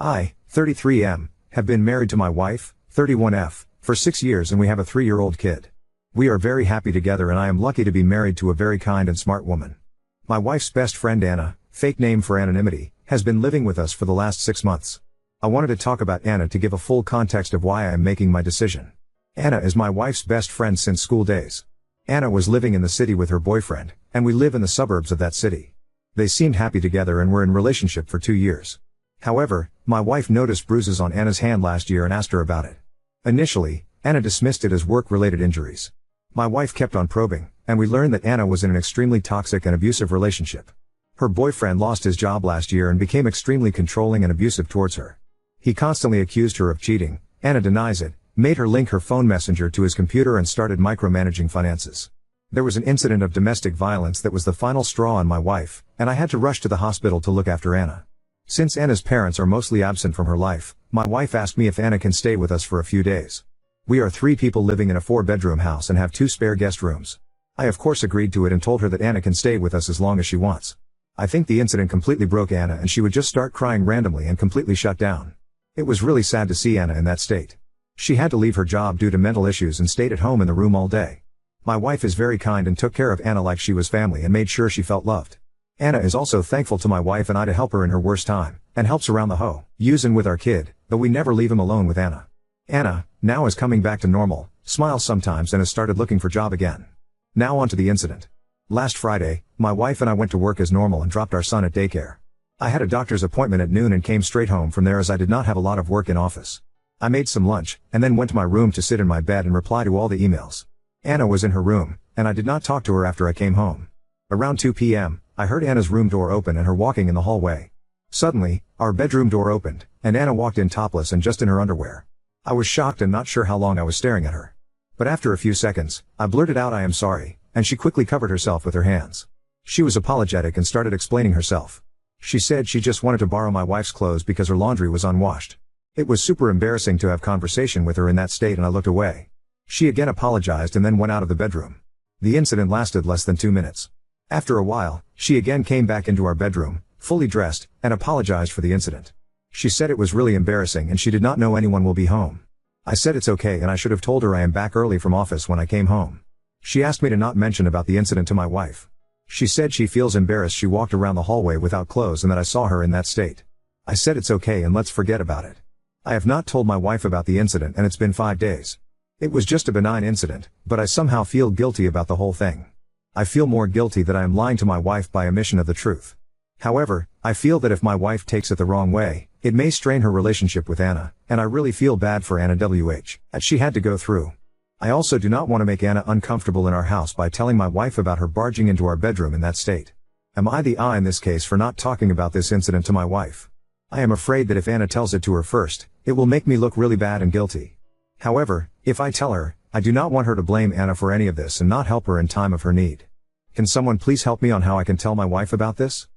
I, 33M, have been married to my wife, 31F, for 6 years and we have a 3-year-old kid. We are very happy together and I am lucky to be married to a very kind and smart woman. My wife's best friend Anna, fake name for anonymity, has been living with us for the last 6 months. I wanted to talk about Anna to give a full context of why I am making my decision. Anna is my wife's best friend since school days. Anna was living in the city with her boyfriend, and we live in the suburbs of that city. They seemed happy together and were in relationship for 2 years. However, my wife noticed bruises on Anna's hand last year and asked her about it. Initially, Anna dismissed it as work-related injuries. My wife kept on probing, and we learned that Anna was in an extremely toxic and abusive relationship. Her boyfriend lost his job last year and became extremely controlling and abusive towards her. He constantly accused her of cheating. Anna denies it, made her link her phone messenger to his computer and started micromanaging finances. There was an incident of domestic violence that was the final straw on my wife, and I had to rush to the hospital to look after Anna. Since Anna's parents are mostly absent from her life, my wife asked me if Anna can stay with us for a few days. We are 3 people living in a 4-bedroom house and have 2 spare guest rooms. I of course agreed to it and told her that Anna can stay with us as long as she wants. I think the incident completely broke Anna and she would just start crying randomly and completely shut down. It was really sad to see Anna in that state. She had to leave her job due to mental issues and stayed at home in the room all day. My wife is very kind and took care of Anna like she was family and made sure she felt loved. Anna is also thankful to my wife and I to help her in her worst time, and helps around the house and with our kid, though we never leave him alone with Anna. Anna, now is coming back to normal, smiles sometimes and has started looking for job again. Now on to the incident. Last Friday, my wife and I went to work as normal and dropped our son at daycare. I had a doctor's appointment at noon and came straight home from there as I did not have a lot of work in office. I made some lunch, and then went to my room to sit in my bed and reply to all the emails. Anna was in her room, and I did not talk to her after I came home. Around 2 p.m., I heard Anna's room door open and her walking in the hallway. Suddenly, our bedroom door opened, and Anna walked in topless and just in her underwear. I was shocked and not sure how long I was staring at her. But after a few seconds, I blurted out I am sorry, and she quickly covered herself with her hands. She was apologetic and started explaining herself. She said she just wanted to borrow my wife's clothes because her laundry was unwashed. It was super embarrassing to have conversation with her in that state and I looked away. She again apologized and then went out of the bedroom. The incident lasted less than 2 minutes. After a while, she again came back into our bedroom, fully dressed, and apologized for the incident. She said it was really embarrassing and she did not know anyone will be home. I said it's okay and I should have told her I am back early from office when I came home. She asked me to not mention about the incident to my wife. She said she feels embarrassed she walked around the hallway without clothes and that I saw her in that state. I said it's okay and let's forget about it. I have not told my wife about the incident and it's been 5 days. It was just a benign incident, but I somehow feel guilty about the whole thing. I feel more guilty that I am lying to my wife by omission of the truth. However, I feel that if my wife takes it the wrong way, it may strain her relationship with Anna, and I really feel bad for Anna that she had to go through. I also do not want to make Anna uncomfortable in our house by telling my wife about her barging into our bedroom in that state. Am I the I in this case for not talking about this incident to my wife? I am afraid that if Anna tells it to her first, it will make me look really bad and guilty. However, if I tell her, I do not want her to blame Anna for any of this and not help her in time of her need. Can someone please help me on how I can tell my wife about this?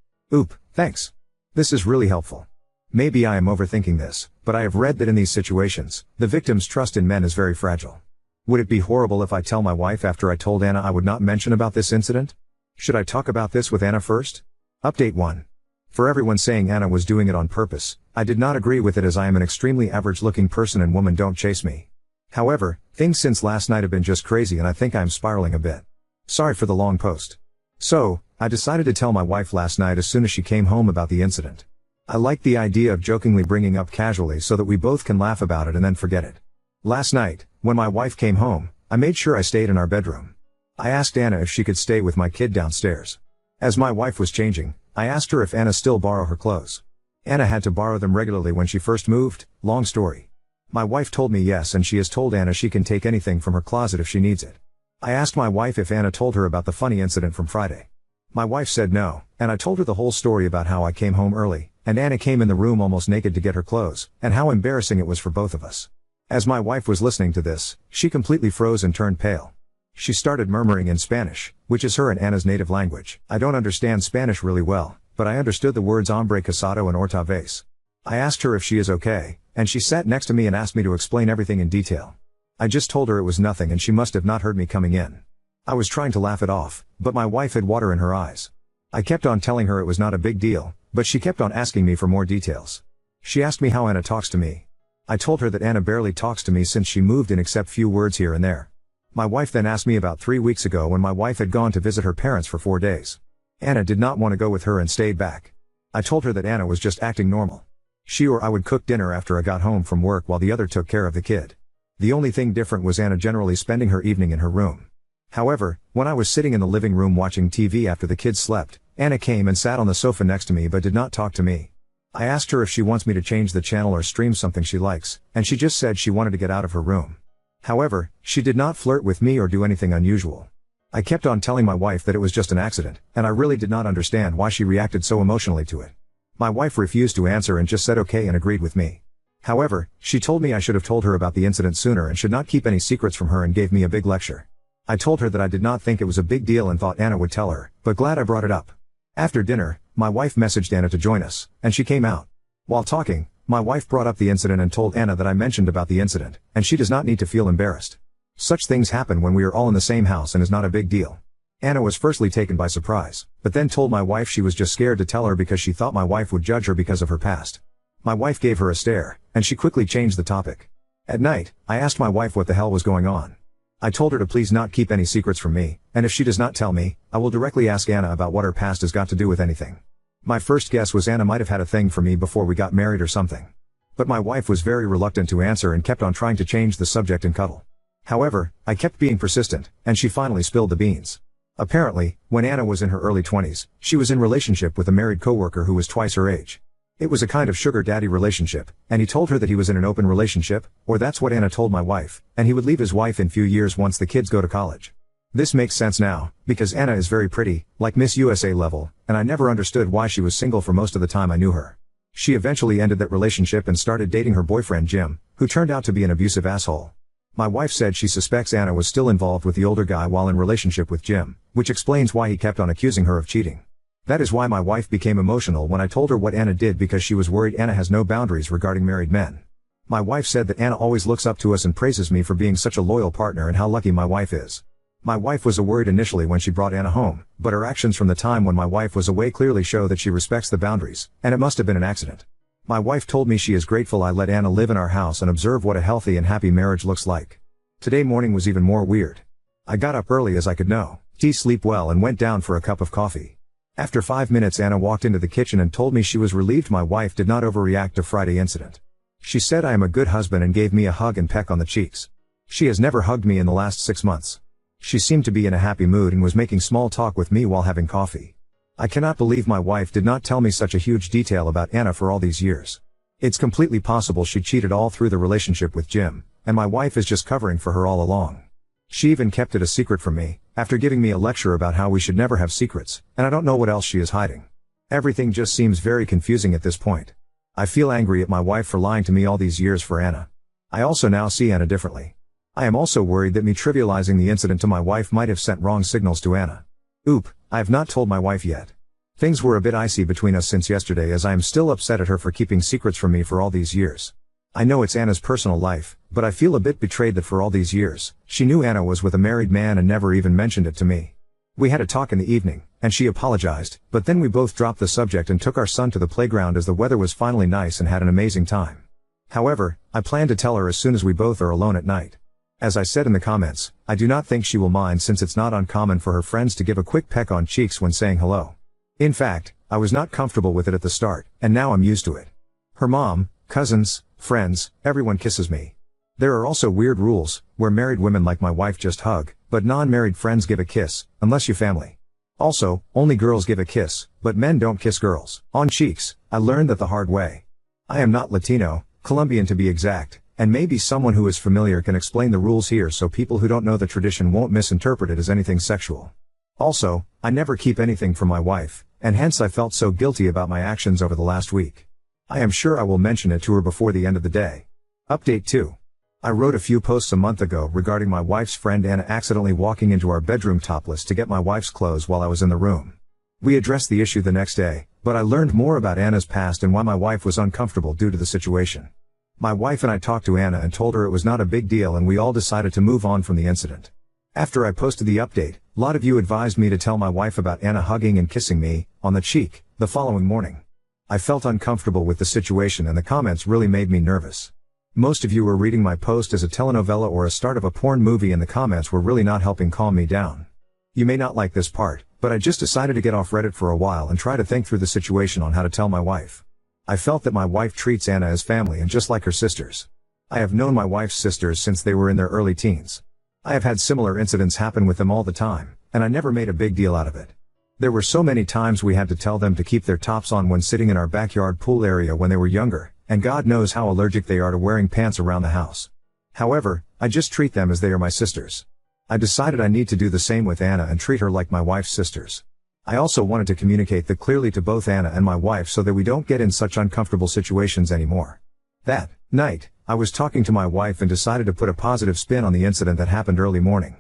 Thanks. This is really helpful. Maybe I am overthinking this, but I have read that in these situations, the victim's trust in men is very fragile. Would it be horrible if I tell my wife after I told Anna I would not mention about this incident? Should I talk about this with Anna first? Update 1. For everyone saying Anna was doing it on purpose, I did not agree with it as I am an extremely average-looking person and women don't chase me. However, things since last night have been just crazy and I think I am spiraling a bit. Sorry for the long post. So, I decided to tell my wife last night as soon as she came home about the incident. I like the idea of jokingly bringing up casually so that we both can laugh about it and then forget it. Last night, when my wife came home, I made sure I stayed in our bedroom. I asked Anna if she could stay with my kid downstairs. As my wife was changing, I asked her if Anna still borrow her clothes. Anna had to borrow them regularly when she first moved, long story. My wife told me yes and she has told Anna she can take anything from her closet if she needs it. I asked my wife if Anna told her about the funny incident from Friday. My wife said no, and I told her the whole story about how I came home early, and Anna came in the room almost naked to get her clothes, and how embarrassing it was for both of us. As my wife was listening to this, she completely froze and turned pale. She started murmuring in Spanish, which is her and Anna's native language. I don't understand Spanish really well, but I understood the words hombre casado and otra vez. I asked her if she is okay, and she sat next to me and asked me to explain everything in detail. I just told her it was nothing and she must have not heard me coming in. I was trying to laugh it off, but my wife had water in her eyes. I kept on telling her it was not a big deal, but she kept on asking me for more details. She asked me how Anna talks to me. I told her that Anna barely talks to me since she moved in except few words here and there. My wife then asked me about 3 weeks ago when my wife had gone to visit her parents for 4 days. Anna did not want to go with her and stayed back. I told her that Anna was just acting normal. She or I would cook dinner after I got home from work while the other took care of the kid. The only thing different was Anna generally spending her evening in her room. However, when I was sitting in the living room watching TV after the kids slept, Anna came and sat on the sofa next to me but did not talk to me. I asked her if she wants me to change the channel or stream something she likes, and she just said she wanted to get out of her room. However, she did not flirt with me or do anything unusual. I kept on telling my wife that it was just an accident, and I really did not understand why she reacted so emotionally to it. My wife refused to answer and just said okay and agreed with me. However, she told me I should have told her about the incident sooner and should not keep any secrets from her and gave me a big lecture. I told her that I did not think it was a big deal and thought Anna would tell her, but glad I brought it up. After dinner, my wife messaged Anna to join us, and she came out. While talking, my wife brought up the incident and told Anna that I mentioned about the incident, and she does not need to feel embarrassed. Such things happen when we are all in the same house and is not a big deal. Anna was firstly taken by surprise, but then told my wife she was just scared to tell her because she thought my wife would judge her because of her past. My wife gave her a stare, and she quickly changed the topic. At night, I asked my wife what the hell was going on. I told her to please not keep any secrets from me, and if she does not tell me, I will directly ask Anna about what her past has got to do with anything. My first guess was Anna might have had a thing for me before we got married or something. But my wife was very reluctant to answer and kept on trying to change the subject and cuddle. However, I kept being persistent, and she finally spilled the beans. Apparently, when Anna was in her early 20s, she was in relationship with a married coworker who was twice her age. It was a kind of sugar daddy relationship, and he told her that he was in an open relationship, or that's what Anna told my wife, and he would leave his wife in few years once the kids go to college. This makes sense now, because Anna is very pretty, like Miss USA level, and I never understood why she was single for most of the time I knew her. She eventually ended that relationship and started dating her boyfriend Jim, who turned out to be an abusive asshole. My wife said she suspects Anna was still involved with the older guy while in relationship with Jim, which explains why he kept on accusing her of cheating. That is why my wife became emotional when I told her what Anna did because she was worried Anna has no boundaries regarding married men. My wife said that Anna always looks up to us and praises me for being such a loyal partner and how lucky my wife is. My wife was worried initially when she brought Anna home, but her actions from the time when my wife was away clearly show that she respects the boundaries, and it must have been an accident. My wife told me she is grateful I let Anna live in our house and observe what a healthy and happy marriage looks like. Today morning was even more weird. I got up early as I could know, sleep well and went down for a cup of coffee. After 5 minutes Anna walked into the kitchen and told me she was relieved my wife did not overreact to Friday incident. She said I am a good husband and gave me a hug and peck on the cheeks. She has never hugged me in the last 6 months. She seemed to be in a happy mood and was making small talk with me while having coffee. I cannot believe my wife did not tell me such a huge detail about Anna for all these years. It's completely possible she cheated all through the relationship with Jim, and my wife is just covering for her all along. She even kept it a secret from me, after giving me a lecture about how we should never have secrets, and I don't know what else she is hiding. Everything just seems very confusing at this point. I feel angry at my wife for lying to me all these years for Anna. I also now see Anna differently. I am also worried that me trivializing the incident to my wife might have sent wrong signals to Anna. Oop, I have not told my wife yet. Things were a bit icy between us since yesterday as I am still upset at her for keeping secrets from me for all these years. I know it's Anna's personal life, but I feel a bit betrayed that for all these years, she knew Anna was with a married man and never even mentioned it to me. We had a talk in the evening, and she apologized, but then we both dropped the subject and took our son to the playground as the weather was finally nice and had an amazing time. However, I plan to tell her as soon as we both are alone at night. As I said in the comments, I do not think she will mind since it's not uncommon for her friends to give a quick peck on cheeks when saying hello. In fact, I was not comfortable with it at the start, and now I'm used to it. Her mom, cousins, friends, everyone kisses me. There are also weird rules, where married women like my wife just hug, but non-married friends give a kiss, unless you family. Also, only girls give a kiss, but men don't kiss girls. On cheeks, I learned that the hard way. I am not Latino, Colombian to be exact, and maybe someone who is familiar can explain the rules here so people who don't know the tradition won't misinterpret it as anything sexual. Also, I never keep anything from my wife, and hence I felt so guilty about my actions over the last week. I am sure I will mention it to her before the end of the day. Update 2. I wrote a few posts a month ago regarding my wife's friend Anna accidentally walking into our bedroom topless to get my wife's clothes while I was in the room. We addressed the issue the next day, but I learned more about Anna's past and why my wife was uncomfortable due to the situation. My wife and I talked to Anna and told her it was not a big deal and we all decided to move on from the incident. After I posted the update, a lot of you advised me to tell my wife about Anna hugging and kissing me, on the cheek, the following morning. I felt uncomfortable with the situation and the comments really made me nervous. Most of you were reading my post as a telenovela or a start of a porn movie and the comments were really not helping calm me down. You may not like this part, but I just decided to get off Reddit for a while and try to think through the situation on how to tell my wife. I felt that my wife treats Anna as family and just like her sisters. I have known my wife's sisters since they were in their early teens. I have had similar incidents happen with them all the time, and I never made a big deal out of it. There were so many times we had to tell them to keep their tops on when sitting in our backyard pool area when they were younger, and God knows how allergic they are to wearing pants around the house. However, I just treat them as they are my sisters. I decided I need to do the same with Anna and treat her like my wife's sisters. I also wanted to communicate that clearly to both Anna and my wife so that we don't get in such uncomfortable situations anymore. That night, I was talking to my wife and decided to put a positive spin on the incident that happened early morning.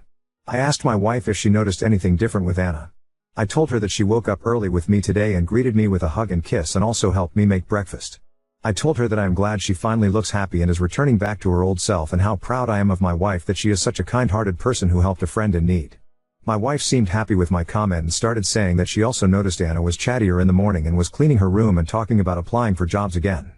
I asked my wife if she noticed anything different with Anna. I told her that she woke up early with me today and greeted me with a hug and kiss and also helped me make breakfast. I told her that I am glad she finally looks happy and is returning back to her old self and how proud I am of my wife that she is such a kind-hearted person who helped a friend in need. My wife seemed happy with my comment and started saying that she also noticed Anna was chattier in the morning and was cleaning her room and talking about applying for jobs again.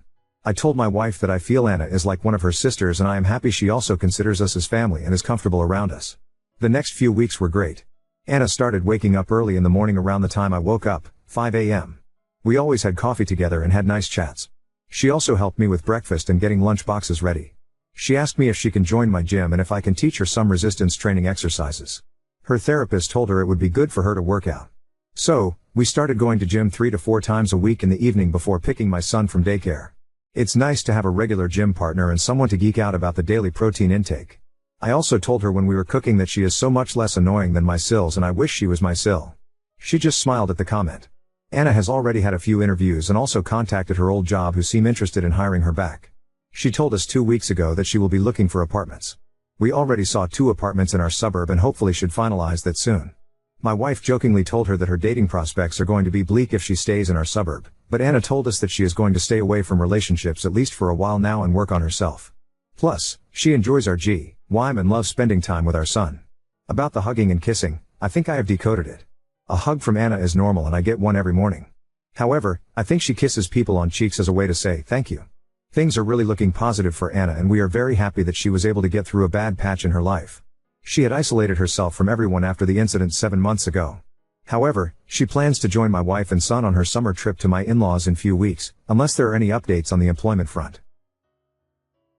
I told my wife that I feel Anna is like one of her sisters and I am happy she also considers us as family and is comfortable around us. The next few weeks were great. Anna started waking up early in the morning around the time I woke up, 5 a.m. We always had coffee together and had nice chats. She also helped me with breakfast and getting lunch boxes ready. She asked me if she can join my gym and if I can teach her some resistance training exercises. Her therapist told her it would be good for her to work out. So, we started going to gym 3 to 4 times a week in the evening before picking my son from daycare. It's nice to have a regular gym partner and someone to geek out about the daily protein intake. I also told her when we were cooking that she is so much less annoying than my Sills and I wish she was my Sill. She just smiled at the comment. Anna has already had a few interviews and also contacted her old job who seem interested in hiring her back. She told us 2 weeks ago that she will be looking for apartments. We already saw 2 apartments in our suburb and hopefully should finalize that soon. My wife jokingly told her that her dating prospects are going to be bleak if she stays in our suburb, but Anna told us that she is going to stay away from relationships at least for a while now and work on herself. Plus, she enjoys our GYM and loves spending time with our son. About the hugging and kissing, I think I have decoded it. A hug from Anna is normal and I get one every morning. However, I think she kisses people on cheeks as a way to say thank you. Things are really looking positive for Anna and we are very happy that she was able to get through a bad patch in her life. She had isolated herself from everyone after the incident 7 months ago. However, she plans to join my wife and son on her summer trip to my in-laws in few weeks, unless there are any updates on the employment front.